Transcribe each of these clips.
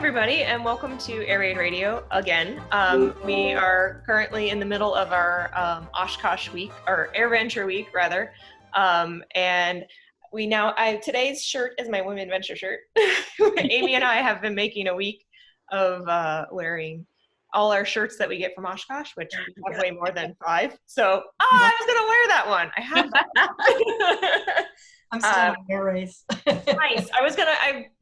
everybody, and welcome to Air Raid Radio again. We are currently in the middle of our Oshkosh week, or AirVenture week, rather. And we now, today's shirt is my Women Venture shirt. Amy and I have been making a week of wearing all our shirts that we get from Oshkosh, which we have way more than 5. So, I was going to wear that one. I have that. I'm still on Air Race. Nice.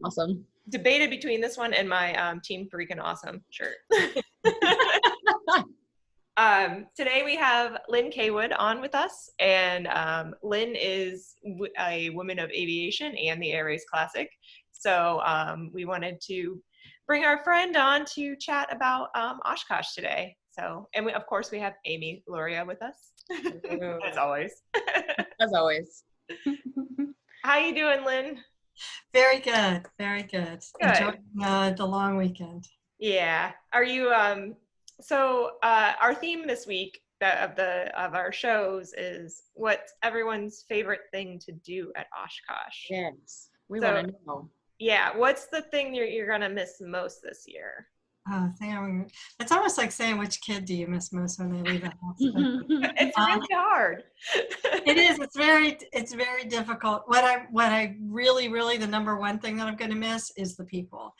Awesome. Debated between this one and my Team Freaking Awesome shirt. Today we have Lin Caywood on with us, and Lin is a woman of aviation and the Air Race Classic. So we wanted to bring our friend on to chat about Oshkosh today. So, and of course we have Amy Loria with us, as always. As always. How you doing, Lin? Very good, very good. Enjoying the long weekend. Yeah. Are you? So our theme this week of our shows is what's everyone's favorite thing to do at Oshkosh. Yes, we want to know. Yeah. What's the thing you're gonna miss most this year? It's almost like saying which kid do you miss most when they leave the house. It's really hard. It is. It's very difficult. What I really the number one thing that I'm going to miss is the people.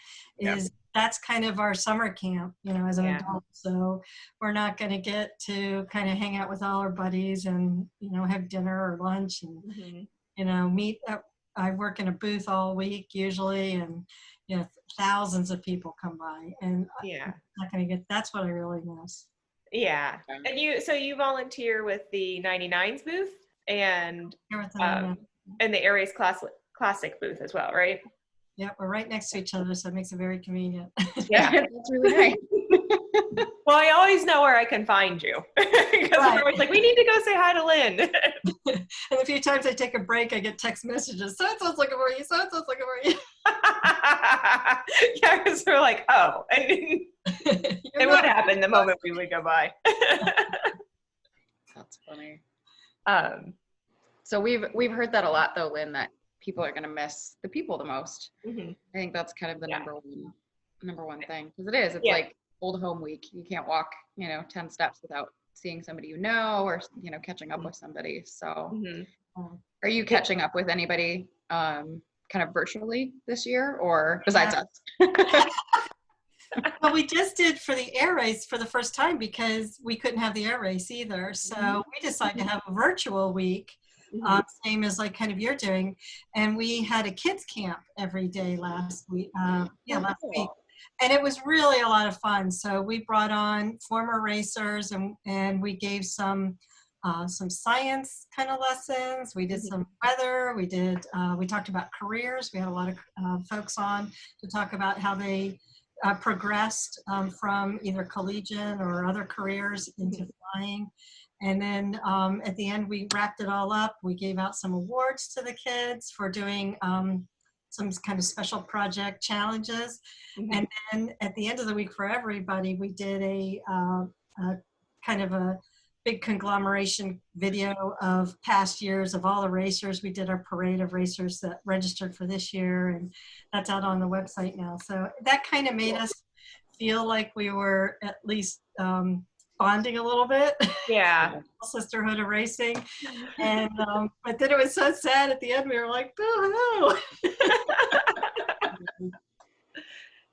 That's kind of our summer camp, as an adult. So we're not going to get to kind of hang out with all our buddies and have dinner or lunch and meet up. I work in a booth all week usually, and thousands of people come by, and I'm not going to get. That's what I really miss. Yeah, and you volunteer with the 99s booth and the Air Race Classic booth as well, right? Yeah, we're right next to each other, so it makes it very convenient. Yeah, that's really nice. Well, I always know where I can find you because we're always like, we need to go say hi to Lin. And a few times I take a break, I get text messages. So-and-so's looking for you. So-and-so's looking for you. Yeah, because we're like, oh, it would happen the moment we would go by. That's funny. So we've heard that a lot, though, Lin, that people are going to miss the people the most. Mm-hmm. I think that's kind of the number one thing, because it's like old home week. You can't walk 10 steps without seeing somebody or catching up with somebody. So are you catching up with anybody kind of virtually this year, or besides us? Well, we just did for the Air Race for the first time because we couldn't have the Air Race either. So we decided to have a virtual week, same as like kind of you're doing. And we had a kids camp every day last week. Last week. And it was really a lot of fun. So we brought on former racers and we gave some science kind of lessons. We did some weather. We talked about careers. We had a lot of folks on to talk about how they progressed from either collegiate or other careers into flying. And then at the end, we wrapped it all up. We gave out some awards to the kids for doing some kind of special project challenges. And then at the end of the week for everybody, we did a kind of a big conglomeration video of past years of all the racers. We did our parade of racers that registered for this year, and that's out on the website now. So that kind of made us feel like we were at least bonding a little bit. Yeah. Sisterhood of racing. And but then it was so sad at the end. We were like, boo-hoo.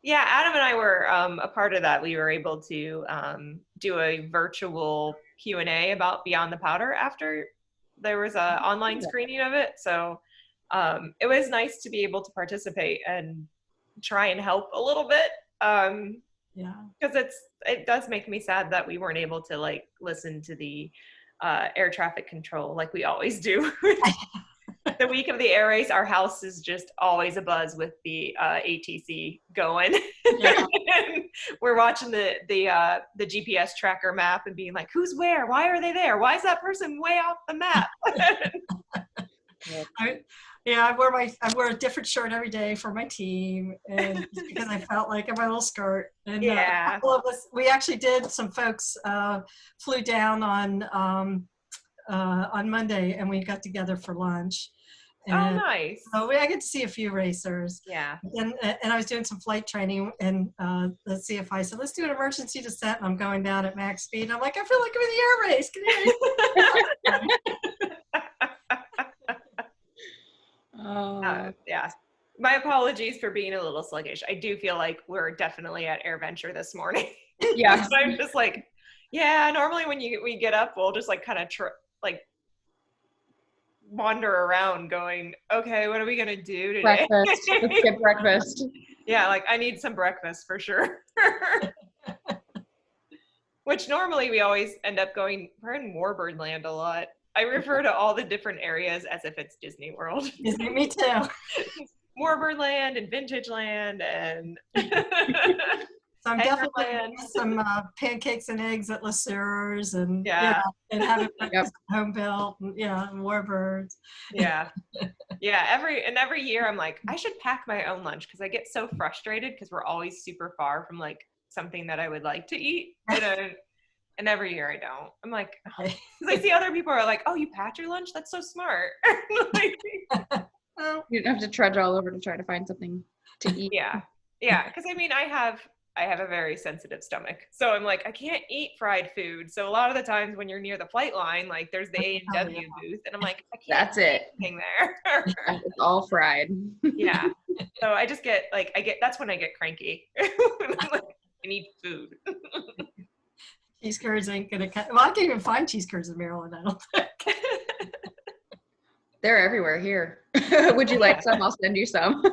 Yeah, Adam and I were a part of that. We were able to do a virtual Q&A about Beyond the Powder after there was an online screening of it. So it was nice to be able to participate and try and help a little bit. Because it does make me sad that we weren't able to listen to the air traffic control like we always do. The week of the Air Race, our house is just always abuzz with the ATC going. Yeah. We're watching the GPS tracker map and being like, who's where? Why are they there? Why is that person way off the map? I wear a different shirt every day for my team, and just because I felt like in my little skirt. And a couple of us, we actually did. Some folks flew down on Monday, and we got together for lunch. Oh, And nice. so I get to see a few racers. Yeah. And I was doing some flight training, and the CFI said, let's do an emergency descent. And I'm going down at max speed. I'm like, I feel like I'm in the air race. Can you yeah. My apologies for being a little sluggish. I do feel like we're definitely at AirVenture this morning. Yeah. So I'm just like, yeah, normally when we get up, we'll just like kind of wander around going, okay, what are we going to do today? Breakfast. Let's get breakfast. Yeah, like I need some breakfast for sure. Which normally we always end up going, we're in Warbird Land a lot. I refer to all the different areas as if it's Disney World. Disney, me too. Warbird Land and Vintage Land and So I'm definitely getting some pancakes and eggs at Le Sueur's and and having breakfast home built and Warbirds. Yeah. Every year I'm like, I should pack my own lunch because I get so frustrated because we're always super far from like something that I would like to eat. And every year I don't. I'm like, because I see other people are like, oh, you packed your lunch? That's so smart. Like, you don't have to trudge all over to try to find something to eat. Yeah. Because I mean, I have a very sensitive stomach, so I'm like, I can't eat fried food. So a lot of the times when you're near the flight line, like there's the A&W booth, and I'm like, I can't. That's it. Anything there. It's all fried. Yeah. So I just get that's when I get cranky. Like, I need food. Cheese curds ain't gonna cut. Well, I can't even find cheese curds in Maryland, I don't think. They're everywhere here. Would you like some? I'll send you some.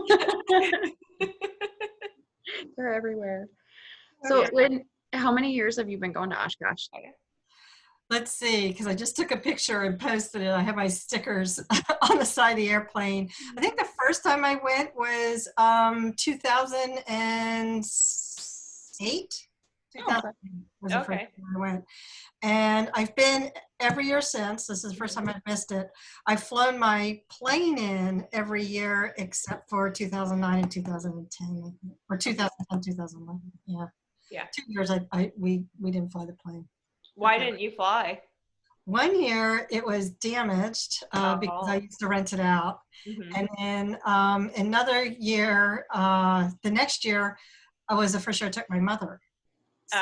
They're everywhere. So, Lynn, how many years have you been going to Oshkosh? Let's see, because I just took a picture and posted it. I have my stickers on the side of the airplane. I think the first time I went was 2008. 2000 was the first time I went. And I've been every year since. This is the first time I've missed it. I've flown my plane in every year except for 2009 and 2010, or 2010, 2011. Yeah. 2 years we didn't fly the plane. Why didn't you fly? 1 year it was damaged because I used to rent it out. And then another year, the next year, was the first year I took my mother. So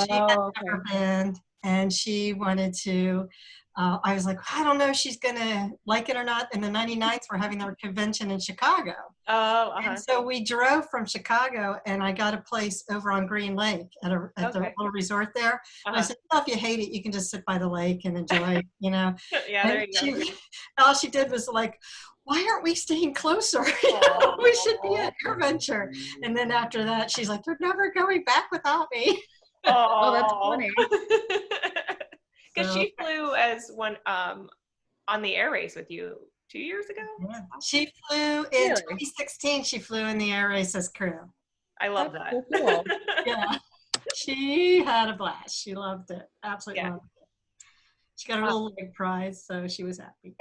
she had never been, and she wanted to. I was like, I don't know if she's gonna like it or not. And the 99th were having their convention in Chicago. And so we drove from Chicago, and I got a place over on Green Lake at the little resort there. And I said, well, if you hate it, you can just sit by the lake and enjoy, Yeah, there you go. All she did was like, why aren't we staying closer? We should be at AirVenture. And then after that, she's like, they're never going back without me. Oh, that's funny. Because she flew as one on the air race with you 2 years ago. Yeah. She flew in 2016. She flew in the air race as crew. I love that. So cool. Yeah, she had a blast. She loved it. Absolutely loved it. She got a little leg prize, so she was happy.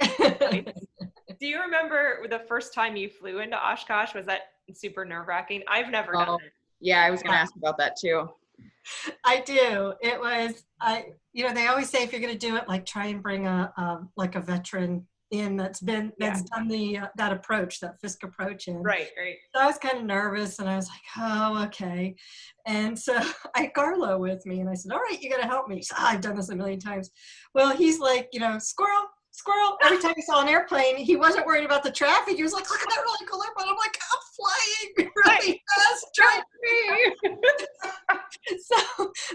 Do you remember the first time you flew into Oshkosh? Was that super nerve-wracking? I've never done it. Yeah, I was going to ask about that too. I do. It was, they always say if you're going to do it, like try and bring a veteran in that's done that approach, that Fisk approach in. Right. So I was kind of nervous, and I was like, oh, okay. And so I had Garlo with me, and I said, all right, you got to help me. So, I've done this a million times. Well, he's like, squirrel. Every time he saw an airplane, he wasn't worried about the traffic. He was like, look at that really cool airplane. I'm like, I'm flying really fast. Try me. So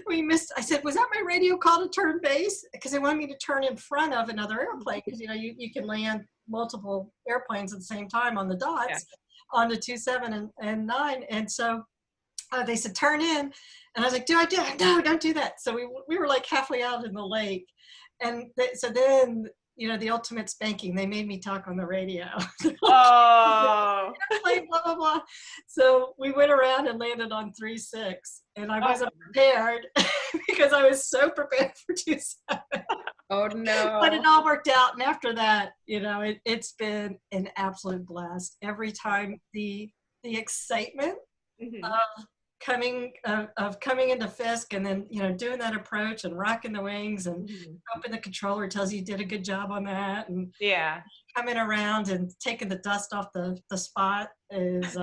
we missed. I said, was that my radio call to turn base? Because they wanted me to turn in front of another airplane, because you can land multiple airplanes at the same time on the dots on the 27 and 9. And so they said, turn in. And I was like, do I do it? No, don't do that. So we were like halfway out in the lake. And so then, the ultimate spanking, they made me talk on the radio. Oh. Blah, blah, blah. So we went around and landed on 3-6. And I wasn't prepared because I was so prepared for 2-7. Oh, no. But it all worked out. And after that, it's been an absolute blast. Every time the excitement of coming into Fisk and then, doing that approach and rocking the wings and hoping the controller tells you did a good job on that, and Yeah. coming around and taking the dust off the spot is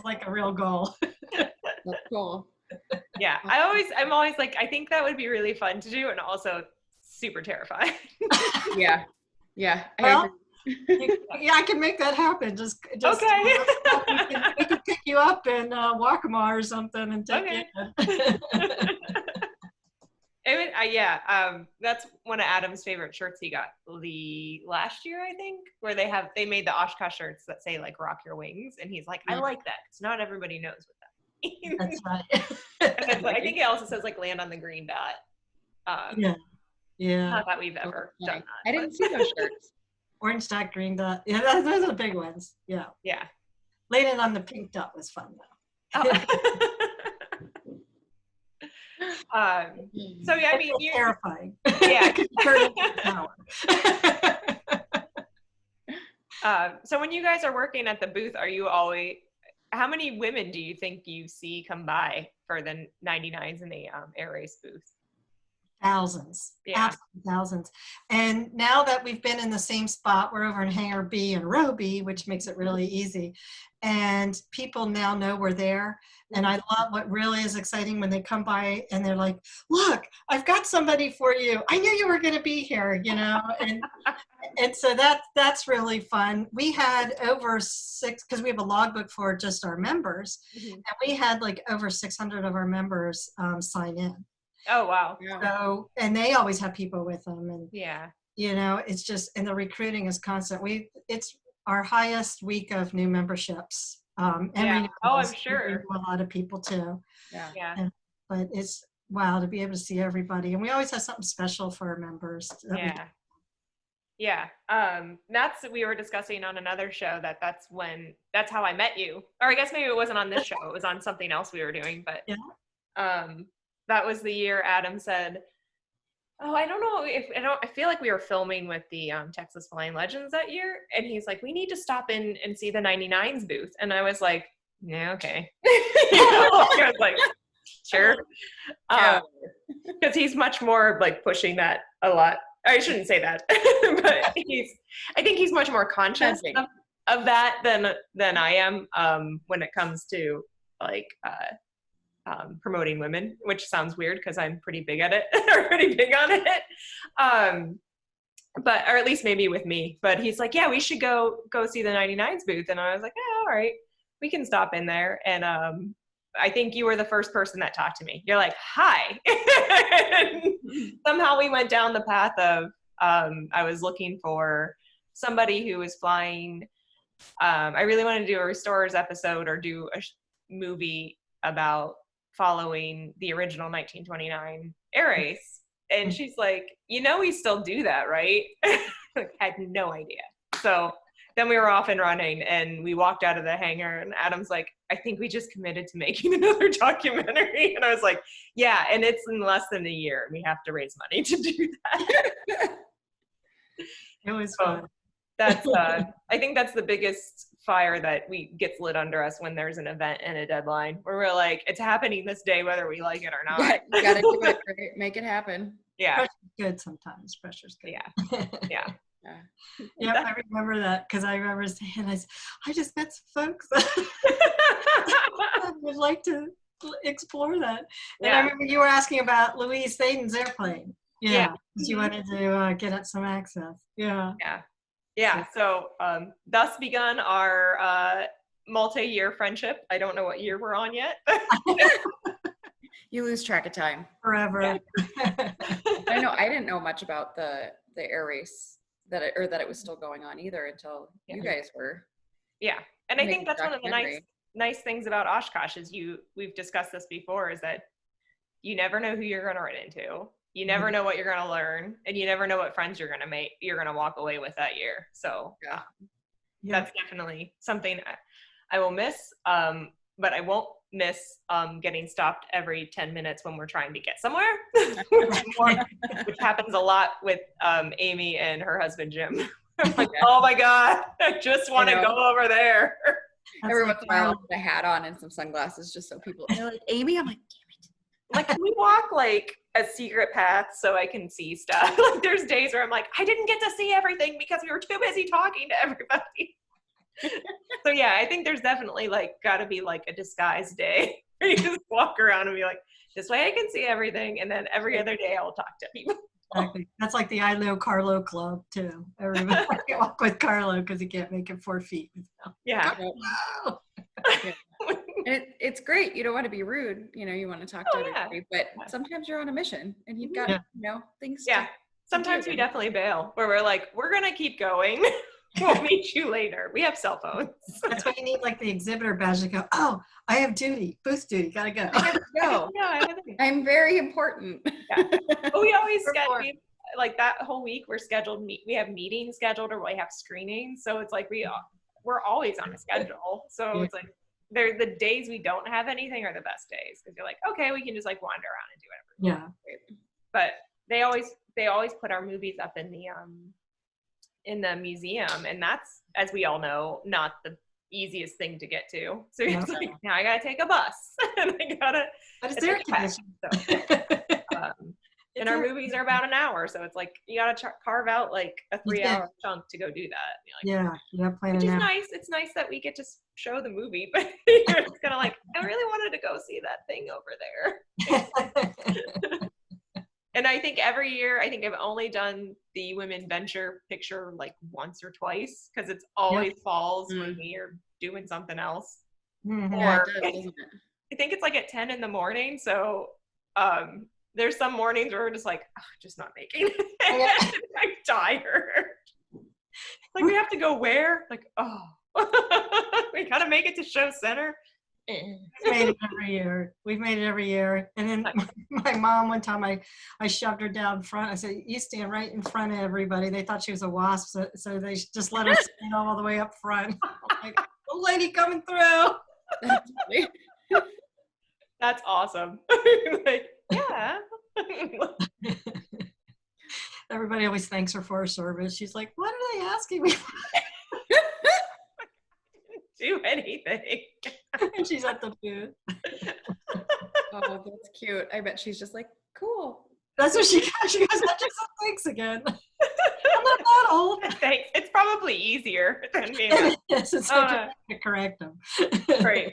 like a real goal. That's cool. Yeah. I'm always like, I think that would be really fun to do and also super terrifying. Yeah. Yeah. Well, I can make that happen. Just okay. We can pick you up in Waccamaw or something and take you in. That's one of Adam's favorite shirts he got last year, I think, where they made the Oshkosh shirts that say like "Rock Your Wings," and he's like, I like that because not everybody knows what that means. That's right. And I think it also says like "Land on the Green Dot." Yeah. Not that we've ever done that. I didn't see those shirts. Orange dot, green dot. Yeah, those are the big ones. Yeah. Yeah. Landing on the pink dot was fun though. So yeah, I mean, you're terrifying. Yeah. So when you guys are working at the booth, how many women do you think you see come by for the 99s in the air race booth? Thousands. Yeah. Absolutely thousands. And now that we've been in the same spot, we're over in Hangar B and Row B, which makes it really easy. And people now know we're there. And I love what really is exciting when they come by and they're like, look, I've got somebody for you. I knew you were going to be here, And so that's really fun. We had over because we have a logbook for just our members. And we had like over 600 of our members sign in. Oh, wow. So, and they always have people with them. And, yeah, it's just, and the recruiting is constant. It's our highest week of new memberships. I'm sure. A lot of people too. Yeah. But it's wow to be able to see everybody. And we always have something special for our members. Yeah. We were discussing on another show that's how I met you. Or I guess maybe it wasn't on this show. It was on something else we were doing, but that was the year Adam said, oh, I don't know I feel like we were filming with the Texas Flying Legends that year. And he's like, we need to stop in and see the 99s booth. And I was like, yeah, okay. I was like, sure. Because he's much more like pushing that a lot. I shouldn't say that, but I think he's much more conscious of that than I am when it comes to like promoting women, which sounds weird because I'm pretty big at it or pretty big on it. But or at least maybe with me. But he's like, yeah, we should go see the 99s booth, and I was like, yeah, all right, we can stop in there. And I think you were the first person that talked to me. You're like, hi. Somehow we went down the path of I was looking for somebody who was flying. I really wanted to do a Restorers episode or do a movie about following the original 1929 air race. And she's like, we still do that, right? I had no idea. So then we were off and running, and we walked out of the hangar, and Adam's like, I think we just committed to making another documentary. And I was like, yeah, and it's in less than a year, and we have to raise money to do that. It was fun. That's I think that's the biggest fire that gets lit under us when there's an event and a deadline where we're like, it's happening this day whether we like it or not. Yeah, you gotta do it, right? Make it happen. Yeah. Pressure's good sometimes. Pressure's good. Yeah. Yeah, I remember that because I remember saying, I just met some folks. I would like to explore that. And I remember you were asking about Louise Thaden's airplane. Yeah. Because you wanted to get at some access. Yeah. So thus begun our multi-year friendship. I don't know what year we're on yet. You lose track of time. Forever. Yeah. I didn't know much about the air race that it was still going on either until you guys were. Yeah. And I think that's one of the nice things about Oshkosh is we've discussed this before, is that you never know who you're going to run into. You never know what you're going to learn, and you never know what friends you're going to make, you're going to walk away with that year. So that's definitely something I will miss. But I won't miss getting stopped every 10 minutes when we're trying to get somewhere, which happens a lot with Amy and her husband, Jim. I'm like, oh my God, I just want to go over there. Every once in a while, I'll put a hat on and some sunglasses just so people, they're like, Amy? I'm like, damn it. Like, can we walk like a secret path so I can see stuff? Like, there's days where I'm like, I didn't get to see everything because we were too busy talking to everybody. So yeah, I think there's definitely like got to be like a disguise day where you just walk around and be like, this way I can see everything, and then every other day I'll talk to people. Exactly. That's like the I Know Carlo Club too. Everybody can walk with Carlo because he can't make it 4 feet. Yeah. Yeah. It's great. You don't want to be rude. You know, you want to talk to everybody, but sometimes you're on a mission and you've got, things. Yeah. Sometimes we definitely bail where we're like, we're going to keep going. We'll meet you later. We have cell phones. That's why you need like the exhibitor badge to go, oh, I have duty, booth duty, gotta go. I gotta go. I'm very important. Yeah. But we always like that whole week we're scheduled, we have meetings scheduled or we have screenings. So it's like we're always on a schedule. So it's like the days we don't have anything are the best days because you're like, okay, we can just like wander around and do whatever. Yeah. But they always put our movies up in the museum, and that's, as we all know, not the easiest thing to get to. So it's like, now I gotta take a bus and but it's air conditioned. And our movies are about an hour, so it's like you gotta carve out like a 3-hour chunk to go do that. Like, which is nice. It's nice that we get to show the movie, but you're just kind of like, I really wanted to go see that thing over there. And I think every year, I've only done the Women Venture picture like once or twice because it's always falls when we are doing something else. Mm-hmm. Or I think it's like at 10 in the morning. So there's some mornings where we're just like, just not making it. I'm tired. Like, we have to go where? Like, we gotta make it to show center. We've made it every year. And then my mom, one time I shoved her down front. I said, you stand right in front of everybody. They thought she was a wasp, so they just let her stand all the way up front. Like, old lady coming through. That's awesome. Like, yeah. Everybody always thanks her for her service. She's like, what are they asking me for? Do anything. And she's at the booth. Oh, that's cute. I bet she's just like, cool. That's what she got. She goes, I just said thanks again. I'm not that old. Thanks. It's probably easier than me. Yes, it's to correct them. Right.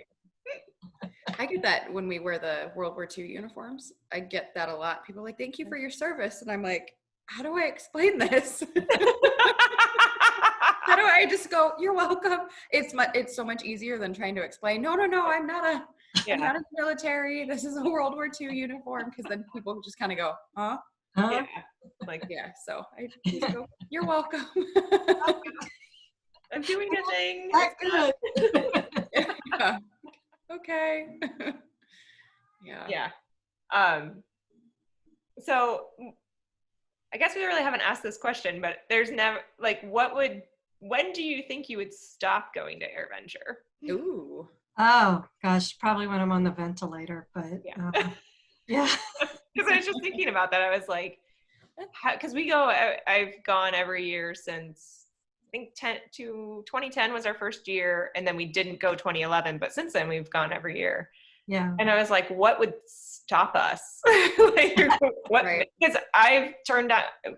I get that when we wear the World War II uniforms. I get that a lot. People are like, thank you for your service. And I'm like, how do I explain this? How do I just go, you're welcome? It's so much easier than trying to explain, no, I'm not I'm not in the military. This is a World War II uniform. Because then people just kind of go, huh? Yeah. Like, so I just go, you're welcome. I'm doing a thing. That's good. Yeah. Okay. Yeah. So I guess we really haven't asked this question, but there's never like, when do you think you would stop going to AirVenture? Ooh. Oh gosh, probably when I'm on the ventilator, but yeah. Because I was just thinking about that. I was like, because I've gone every year since I think 2010 was our first year, and then we didn't go 2011, but since then we've gone every year. Yeah. And I was like, what would stop us? Like, what? Right. Because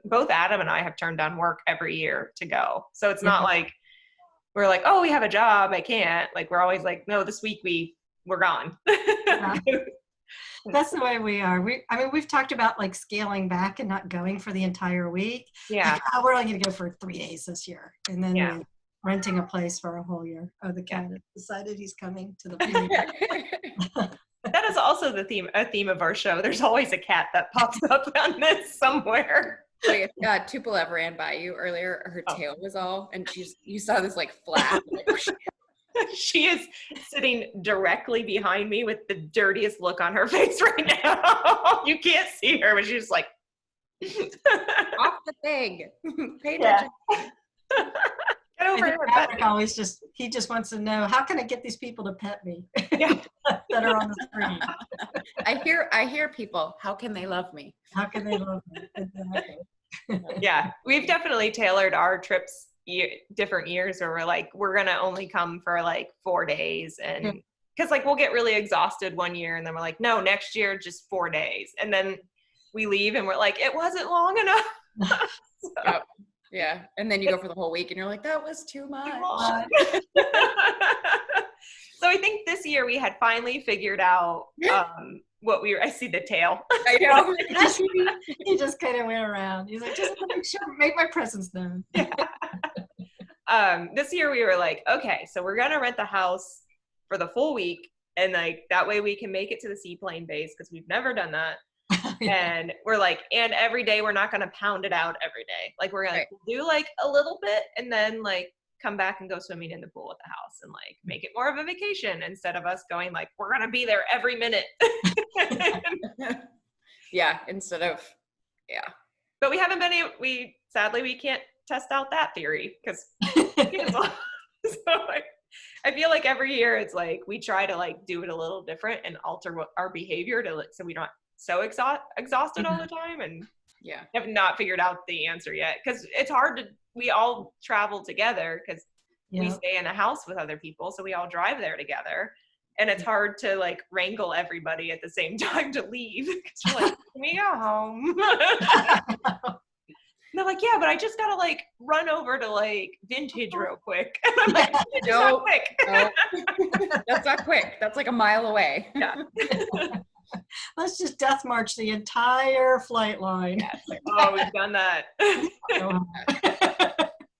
both Adam and I have turned down work every year to go. So it's not like we're like, oh, we have a job, I can't. Like, we're always like, no, this week we're gone. Yeah. That's the way we are. We've talked about like scaling back and not going for the entire week. Yeah. Like, we're only going to go for 3 days this year. And then we're renting a place for a whole year. Oh, the cat has decided he's coming to the premiere. That is also a theme of our show. There's always a cat that pops up on this somewhere. Like, Tupelo ran by you earlier. Her tail was all, and you saw this like flap. She is sitting directly behind me with the dirtiest look on her face right now. You can't see her, but she's just like, off the thing. Pay attention. Get over here. He just wants to know, how can I get these people to pet me? Yeah. That are on the screen. I hear people. How can they love me? How can they love me? Exactly. Yeah, we've definitely tailored our trips different years where we're like, we're going to only come for like 4 days. And because like we'll get really exhausted one year and then we're like, no, next year, just 4 days. And then we leave and we're like, it wasn't long enough. So, yep. Yeah. And then you go for the whole week and you're like, that was too much. So I think this year we had finally figured out I see the tail. I know. He just kind of went around. He's like, just make sure, make my presence known. This year we were like, okay, so we're going to rent the house for the full week. And like, that way we can make it to the seaplane base because we've never done that. And we're like, and every day we're not going to pound it out every day. Like we're going to do like a little bit and then like come back and go swimming in the pool at the house and like make it more of a vacation instead of us going like, we're going to be there every minute. Yeah. Instead of, But we haven't been sadly, we can't test out that theory because I feel like every year it's like, we try to like do it a little different and alter our behavior so we don't so exhausted all the time and have not figured out the answer yet because it's hard to we all travel together because we stay in a house with other people, so we all drive there together and it's hard to like wrangle everybody at the same time to leave because you're like, can we go home? They're like, yeah, but I just gotta like run over to like Vintage real quick. And I'm like, no, quick. No. That's not quick. That's like a mile away. Yeah. Let's just death march the entire flight line. Yeah, like, oh, we've done that.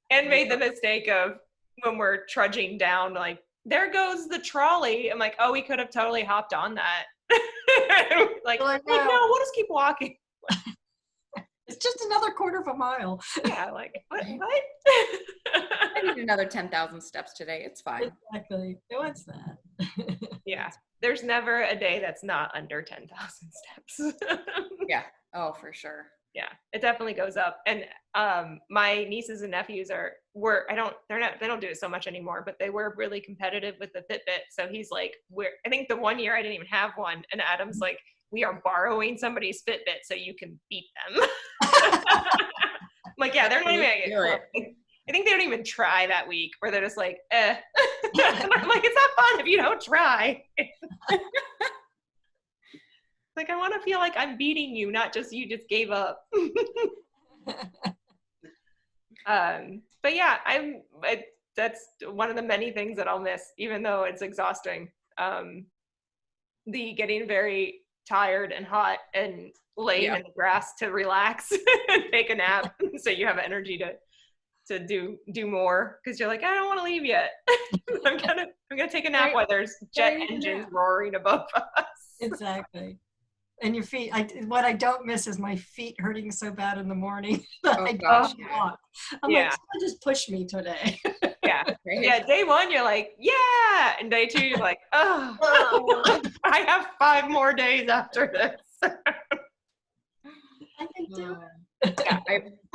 And made the mistake of when we're trudging down, like, there goes the trolley. I'm like, oh, we could have totally hopped on that. like, no, we'll just keep walking. It's just another quarter of a mile. Yeah, like, what? I need another 10,000 steps today. It's fine. Exactly. What's that? Yeah. There's never a day that's not under 10,000 steps. Yeah. Oh, for sure. Yeah, it definitely goes up. And my nieces and nephews they don't do it so much anymore, but they were really competitive with the Fitbit. So he's like, I think the one year I didn't even have one. And Adam's like, we are borrowing somebody's Fitbit so you can beat them. I'm like, yeah, they're not even I think they don't even try that week where they're just like, eh. I'm like, it's not fun if you don't try. Like, I want to feel like I'm beating you, not just you just gave up. But yeah, that's one of the many things that I'll miss, even though it's exhausting. The getting very tired and hot and laying in the grass to relax and take a nap so you have energy to do more because you're like, I don't want to leave yet. I'm gonna take a nap while there's jet engines roaring above us. Exactly. And your feet, what I don't miss is my feet hurting so bad in the morning that I don't walk. I'm like, someone just push me today. Yeah. Yeah. Day one, you're like, yeah. And day two, you're like, oh, I have 5 more days after this. I can do it. Yeah,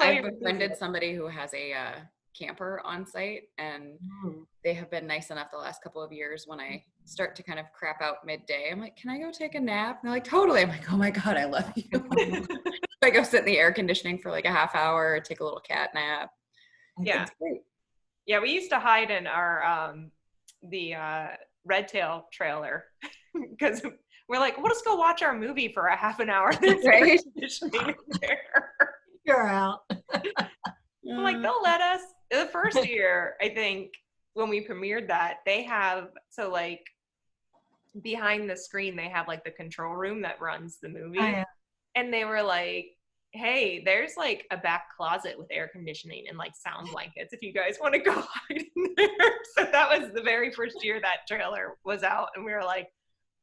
I've befriended somebody who has a camper on site, and they have been nice enough the last couple of years when I start to kind of crap out midday. I'm like, can I go take a nap? And they're like, totally. I'm like, oh my God, I love you. I go sit in the air conditioning for like a half hour, take a little cat nap. Yeah. It's great. Yeah, we used to hide in our the red tail trailer because we're like, we'll just go watch our movie for a half an hour. Right? You're out. I'm like, they'll let us. The first year, I think, when we premiered that, they have, so like behind the screen, they have like the control room that runs the movie. Oh, yeah. And they were like, hey, there's like a back closet with air conditioning and like sound blankets if you guys want to go hide in there. So that was the very first year that trailer was out. And we were like,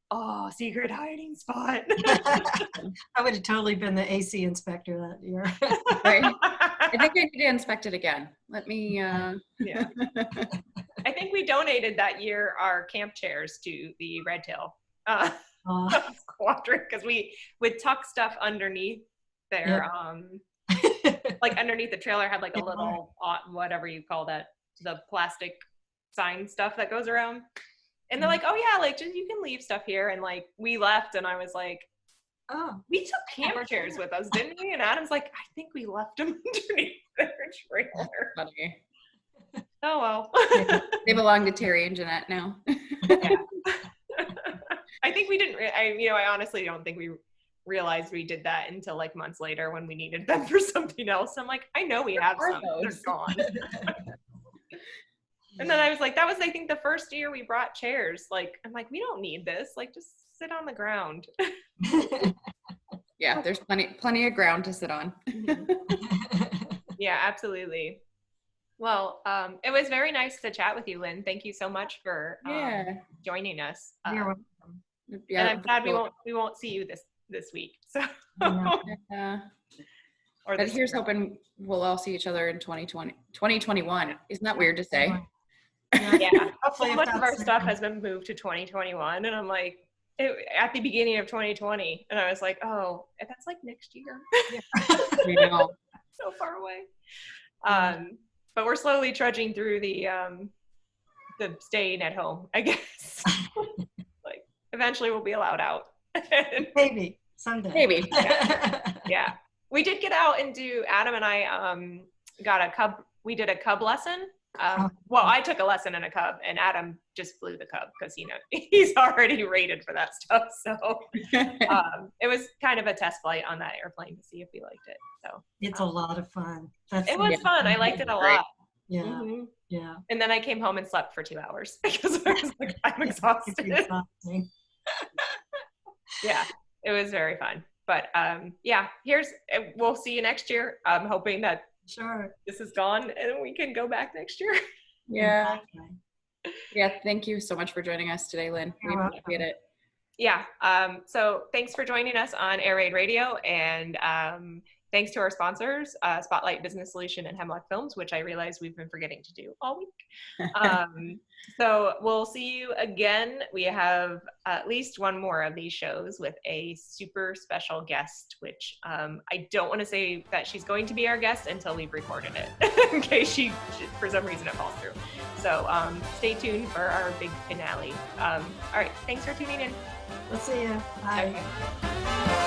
oh, secret hiding spot. I would have totally been the AC inspector that year. Right. I think I need to inspect it again. Let me, Yeah. I think we donated that year our camp chairs to the Red Tail squadron because we would tuck stuff underneath there. Like underneath the trailer had like a little, whatever you call that, the plastic sign stuff that goes around. And they're like, oh yeah, like just you can leave stuff here. And like we left and I was like, oh, we took camp chairs with us, didn't we? And Adam's like, I think we left them underneath their trailer. Funny. Oh, well. They belong to Terry and Jeanette now. Yeah. I think we didn't, I honestly don't think we realized we did that until like months later when we needed them for something else. I'm like, I know we have some, they're gone. And then I was like, that was, I think, the first year we brought chairs. Like, I'm like, we don't need this. Like, just sit on the ground. Yeah, there's plenty of ground to sit on. Yeah, absolutely. Well, it was very nice to chat with you, Lynn. Thank you so much for joining us. You're welcome. Yeah, and I'm glad we won't see you this week. So. Yeah. Or but here's hoping we'll all see each other in 2021. Isn't that weird to say? Yeah. So much of our stuff has been moved to 2021, and I'm like, at the beginning of 2020, and I was like, oh, that's like next year. We know. So far away. But we're slowly trudging through the staying at home, I guess. Like, eventually we'll be allowed out. Maybe someday. Maybe. Yeah. We did get out and Adam and I we did a cub lesson. Well, I took a lesson in a cub, and Adam just flew the cub because he's already rated for that stuff. So it was kind of a test flight on that airplane to see if he liked it. So it's a lot of fun. It was fun. I liked it a lot. Yeah. Mm-hmm. Yeah. And then I came home and slept for 2 hours because I was like, I'm exhausted. Yeah, it was very fun. But yeah, we'll see you next year. I'm hoping that this is gone and we can go back next year. Yeah. Yeah. Thank you so much for joining us today, Lynn. We appreciate it. Yeah. So thanks for joining us on Air Raid Radio, and thanks to our sponsors, Spotlight Business Solution and Hemlock Films, which I realize we've been forgetting to do all week. So we'll see you again. We have at least one more of these shows with a super special guest, which I don't want to say that she's going to be our guest until we've recorded it, in case she for some reason it falls through. So stay tuned for our big finale. All right, thanks for tuning in. We'll see you. Bye. Okay.